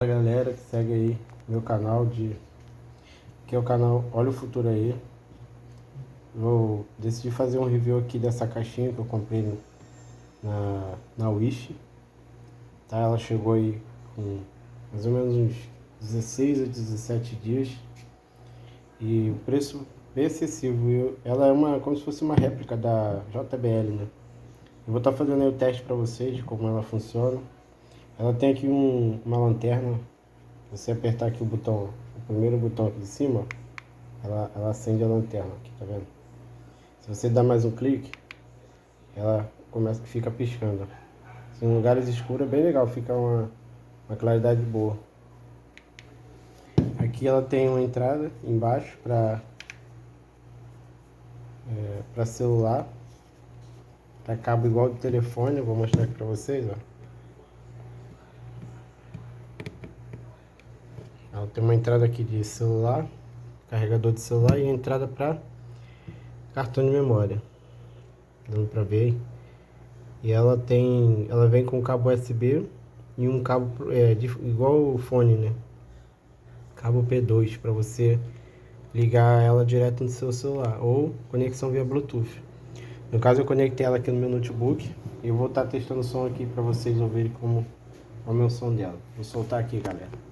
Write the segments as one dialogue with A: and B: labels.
A: Fala galera que segue aí meu canal que é o canal Olha o Futuro aí. Vou decidir fazer um review aqui dessa caixinha que eu comprei na Wish, tá? Ela chegou aí com mais ou menos uns 16 a 17 dias e o preço bem acessível. Ela é como se fosse uma réplica da JBL, né? Eu vou estar fazendo aí o teste para vocês de como ela funciona. Ela tem aqui uma lanterna. Você apertar aqui o primeiro botão aqui de cima, ela acende a lanterna aqui, tá vendo? Se você dar mais um clique, ela fica piscando. Em lugares escuros é bem legal, fica uma claridade boa. Aqui ela tem uma entrada embaixo para celular, para cabo igual do telefone. Eu vou mostrar aqui para vocês, ó. Ela tem uma entrada aqui de celular, carregador de celular, e a entrada para cartão de memória. Dando para ver aí. E ela vem com cabo USB e um cabo igual o fone, né? Cabo P2 para você ligar ela direto no seu celular ou conexão via Bluetooth. No caso eu conectei ela aqui no meu notebook e eu vou estar testando o som aqui para vocês ouvirem como é o meu som dela. Vou soltar aqui, galera.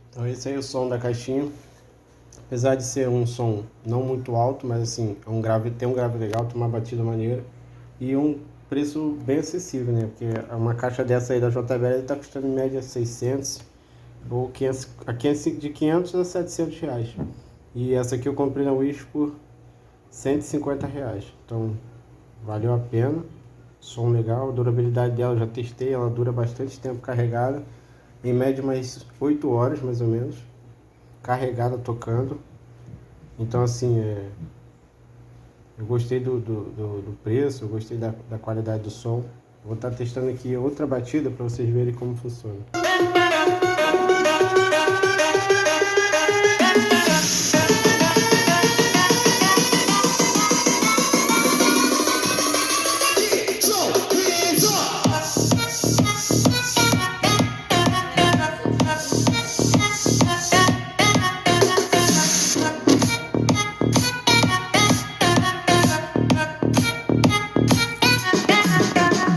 A: Então esse aí é o som da caixinha. Apesar de ser um som não muito alto, mas assim, tem um grave legal, tem uma batida maneira e um preço bem acessível, né? Porque uma caixa dessa aí da JBL está custando em média 600 ou 500, de 500 a 700 reais. E essa aqui eu comprei na Wish por 150 reais. Então valeu a pena. Som legal, a durabilidade dela eu já testei, ela dura bastante tempo carregada. Em média mais 8 horas mais ou menos carregada tocando. Então assim, eu gostei do preço, eu gostei da qualidade do som. Vou estar testando aqui outra batida para vocês verem como funciona.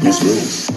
B: This room.